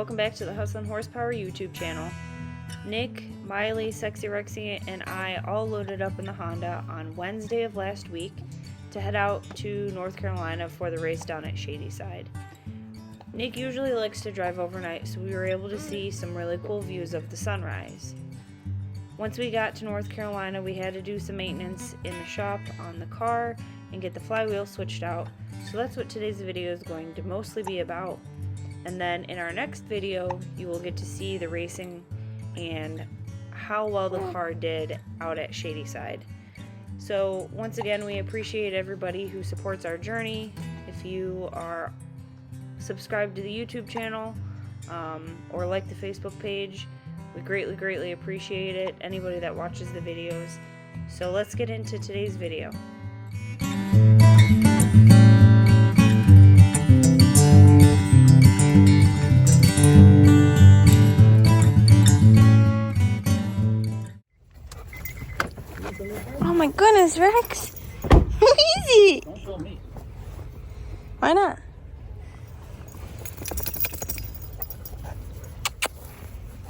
welcome back to the Hustlin' Horsepower YouTube channel. Nick, Miley, Sexy Rexy, and I all loaded up in the Honda on Wednesday of last week to head out to North Carolina for the race down at Shadyside. Nick usually likes to drive overnight, so we were able to see some really cool views of the sunrise. Once we got to North Carolina, we had to do some maintenance in the shop on the car and get the flywheel switched out, so that's what today's video is going to mostly be about. And then in our next video, you will get to see the racing and how well the car did out at Shadyside. So once again, we appreciate everybody who supports our journey. If you are subscribed to the YouTube channel or like the Facebook page, we greatly appreciate it. Anybody that watches the videos. So let's get into today's video. Oh my goodness, Rex! What is it? Don't show me. Why not?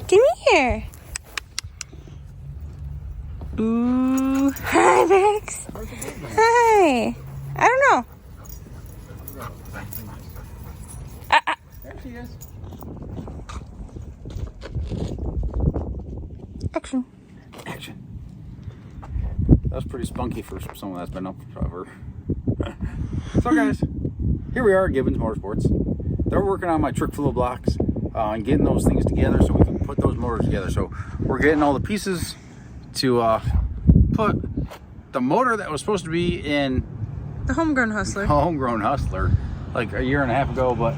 Come here. Ooh, hi, Rex. Hi. I don't know. There she is. Action. Action. That was pretty spunky for someone that's been up forever. So guys, here we are at Gibbons Motorsports. They're working on my trick flow blocks and getting those things together so we can put those motors together. So we're getting all the pieces to put the motor that was supposed to be in The Homegrown Hustler. a Homegrown Hustler like a year and a half ago, but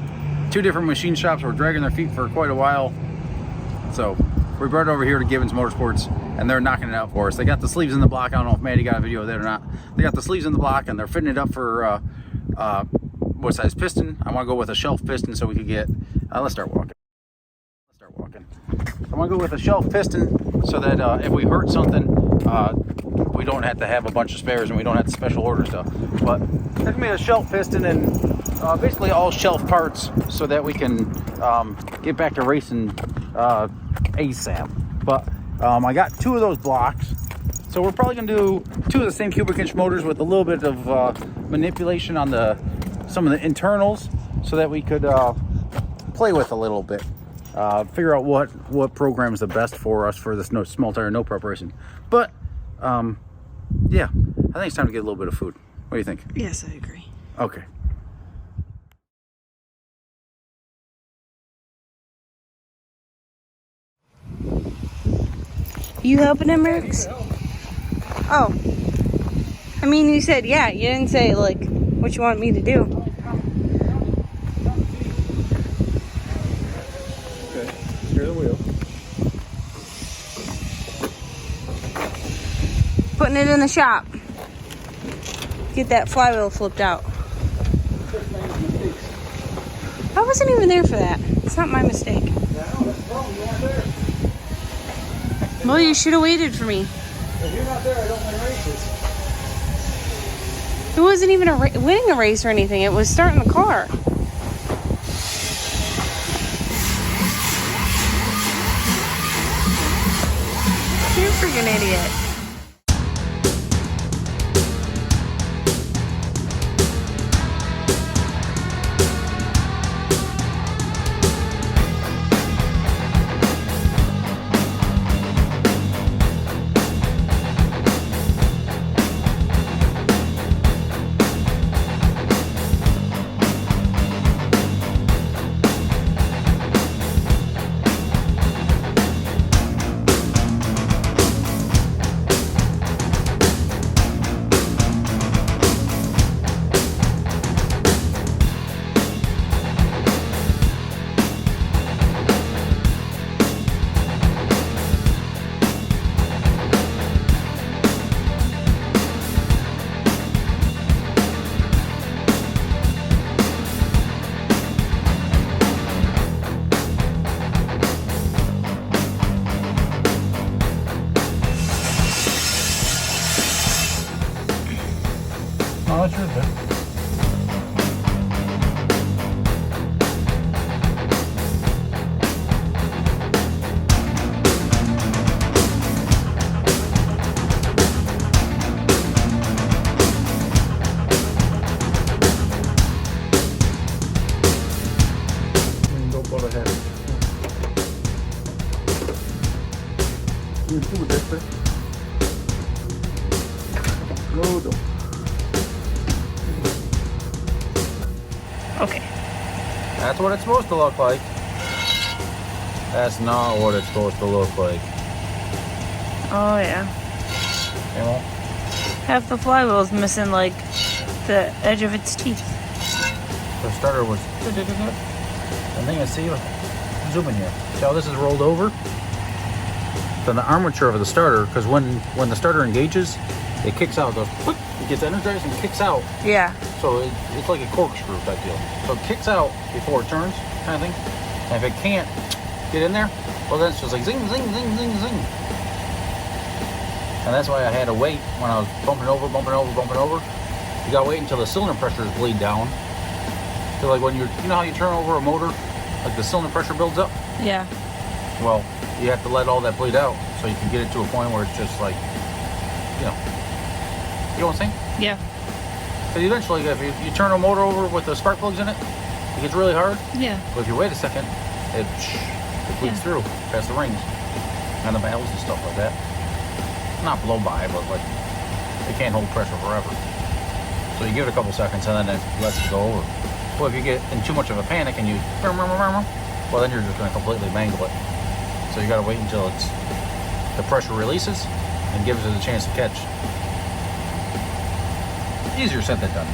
two different machine shops were dragging their feet for quite a while. So we brought it over here to Gibbons Motorsports, and they're knocking it out for us. They got the sleeves in the block. I don't know if Maddy got a video of that or not. They got the sleeves in the block, and they're fitting it up for what size piston. I want to go with a shelf piston so we could get. Let's start walking. I want to go with a shelf piston so that if we hurt something, we don't have to have a bunch of spares and we don't have to special order stuff. But there's gonna be a shelf piston and basically all shelf parts so that we can get back to racing ASAP. But I got two of those blocks, so we're probably gonna do two of the same cubic inch motors with a little bit of manipulation on some of the internals so that we could play with a little bit. Figure out what program is the best for us for this small tire no preparation. But yeah, I think it's time to get a little bit of food. What do you think? Yes, I agree. Okay. You helping him, Rex? Oh. I mean, you said yeah. You didn't say, like, what you want me to do. Okay, steer the wheel. Putting it in the shop. Get that flywheel flipped out. I wasn't even there for that. It's not my mistake. Well, you should have waited for me. If you're not there, I don't win races. It wasn't even winning a race or anything. It was starting the car. You're a freaking idiot. Oh, that's yours, man. Oh, no. Okay. That's what it's supposed to look like. That's not what it's supposed to look like. Oh yeah. You know? Half the flywheel's missing like the edge of its teeth. The starter was. The thing is, see, zoom in here. See how this is rolled over? Then the armature of the starter, because when the starter engages, it kicks out. It goes, whoop, it gets energized and kicks out. Yeah. So it's like a corkscrew type deal. So it kicks out before it turns, kind of thing. And if it can't get in there, well, then it's just like zing, zing, zing, zing, zing. And that's why I had to wait when I was bumping over. You gotta wait until the cylinder pressures bleed down. So like when you know how you turn over a motor, like the cylinder pressure builds up? Yeah. Well, you have to let all that bleed out so you can get it to a point where it's just like, you know what I'm saying? Yeah. Because eventually, if you turn a motor over with the spark plugs in it, it gets really hard. Yeah. But if you wait a second, it bleeds through past the rings and the valves and stuff like that. Not blow by, but like it can't hold pressure forever. So you give it a couple seconds and then it lets it go over. Well, if you get in too much of a panic and you, well, then you're just going to completely mangle it. So you got to wait until the pressure releases and gives it a chance to catch. Easier said than done.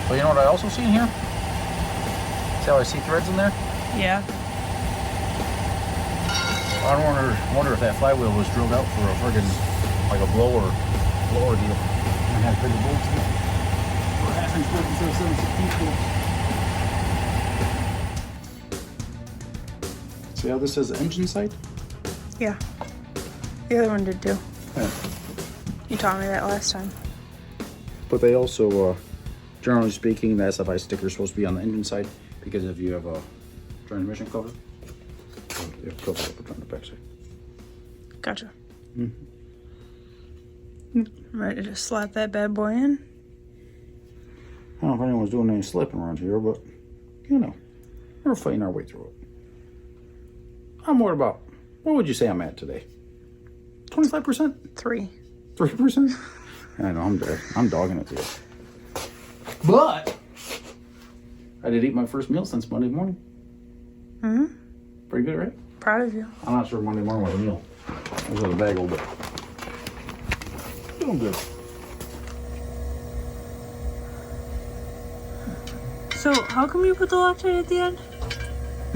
But you know what I also see in here? See how I see threads in there? Yeah. I wonder if that flywheel was drilled out for a friggin' like a blower deal. And had bigger bolts in it. For half-inch bolts instead of 7/16 bolts. See how this says engine sight? Yeah. The other one did too. Yeah. You taught me that last time. But they also, generally speaking, the SFI sticker is supposed to be on the engine side because if you have a transmission cover, you have cover up on the backside. Gotcha. Ready to slap that bad boy in? I don't know if anyone's doing any slipping around here, but, you know, we're fighting our way through it. I'm worried about, what would you say I'm at today? 25%? 3%? I know, I'm dogging it today. But I did eat my first meal since Monday morning. Pretty good, right? Proud of you. I'm not sure Monday morning was a meal. I was in a bag a little bit. Doing good. So, how come you put the Loctite at the end?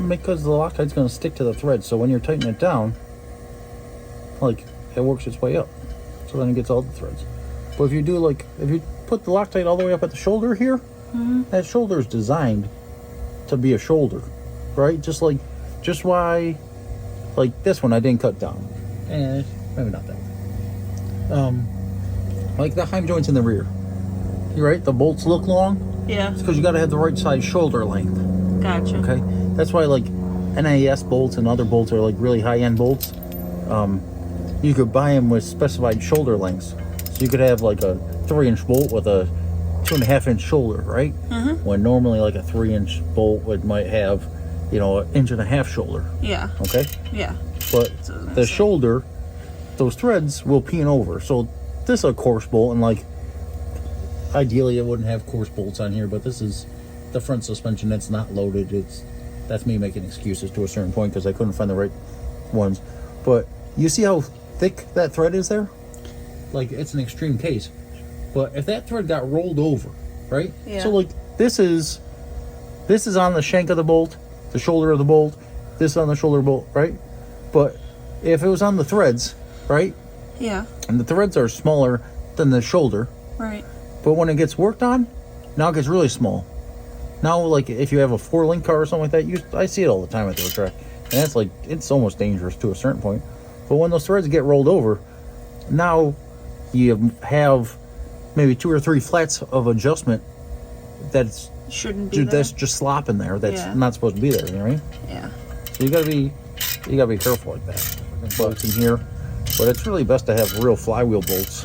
Because the Loctite's going to stick to the thread, so when you're tightening it down, like, it works its way up. So then it gets all the threads. But if you do, like, if you put the Loctite all the way up at the shoulder here, that shoulder is designed to be a shoulder, right? Just why, like this one I didn't cut down. Maybe not that one. Like the heim joints in the rear, right? The bolts look long. Yeah. It's because you got to have the right size shoulder length. Gotcha. Okay, that's why like NAS bolts and other bolts are like really high-end bolts. You could buy them with specified shoulder lengths. So you could have like a 3-inch bolt with a 2.5-inch shoulder, right? When normally like a 3-inch bolt might have, you know, 1.5 inch shoulder. Yeah. Okay. Yeah. But the shoulder, those threads will peen over. So this is a coarse bolt, and like ideally it wouldn't have coarse bolts on here, but this is the front suspension. It's not loaded. That's me making excuses to a certain point because I couldn't find the right ones. But you see how thick that thread is there? Like, it's an extreme case. But if that thread got rolled over, right? Yeah. So like this is on the shank of the bolt, the shoulder of the bolt, this is on the shoulder bolt, right? But if it was on the threads, right? Yeah. And the threads are smaller than the shoulder. Right. But when it gets worked on, now it gets really small. Now, like, if you have a 4-link car or something like that, I see it all the time at the track. And that's like, it's almost dangerous to a certain point. But when those threads get rolled over, now you have maybe 2 or 3 flats of adjustment that's shouldn't be there. That's just slop in there. That's not supposed to be there. You know what I mean? Yeah. So you gotta be careful like that. Bolts in here, but it's really best to have real flywheel bolts,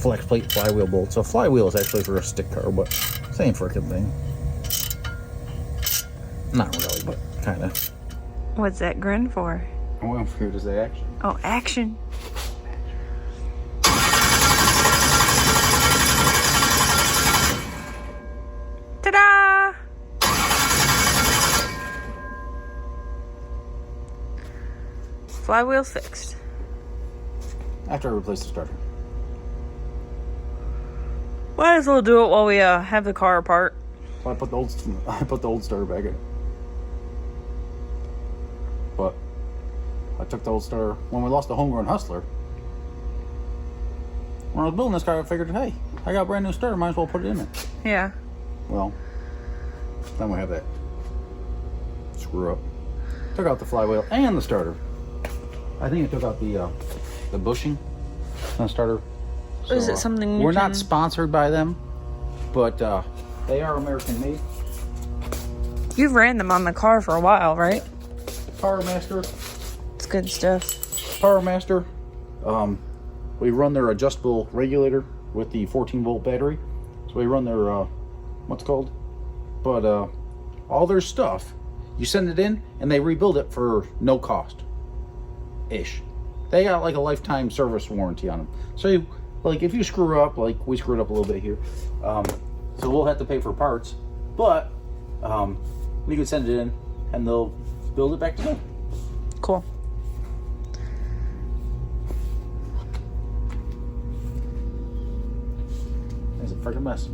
flex plate flywheel bolts. A flywheel is actually for a stick car, but same freaking thing. Not really, but kind of. What's that grin for? Oh, I'm scared to say action. Oh, action. Flywheel's fixed. After I replace the starter. Might as well do it while we have the car apart. So I put the old starter back in. But I took the old starter when we lost the homegrown Hustler. When I was building this car, I figured, hey, I got a brand new starter, might as well put it in there. Yeah. Well, then we have that screw up. Took out the flywheel and the starter. I think it took out the bushing on the starter. So, is it something we're not sponsored by them, but they are American made. You've ran them on the car for a while, right? Power Master. It's good stuff. Power Master. We run their adjustable regulator with the 14-volt battery. So we run their what's it called? But all their stuff, you send it in and they rebuild it for no cost. Ish. They got like a lifetime service warranty on them. So you, like if you screw up, like we screwed up a little bit here, so we'll have to pay for parts, but we could send it in and they'll build it back to new. Cool. It's a freaking mess.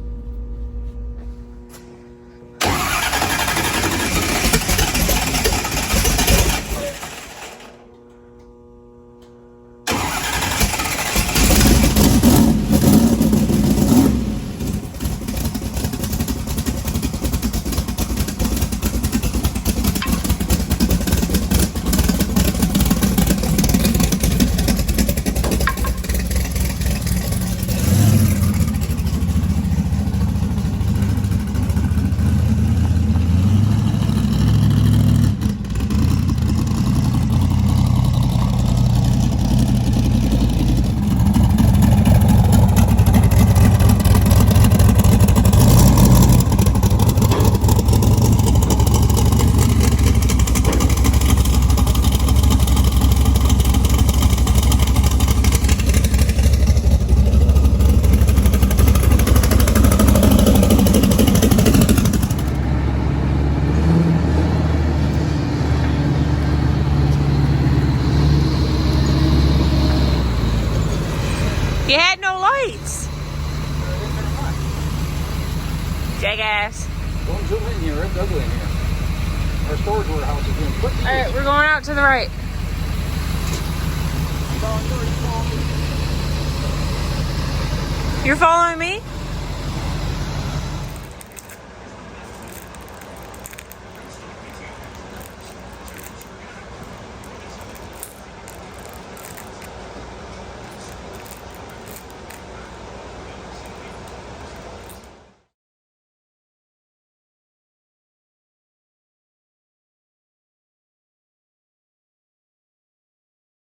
You had no lights. Jackass. Don't zoom in here, it's ugly in here. Our storage warehouse is doing quick. Alright, we're going out to the right. You're following me?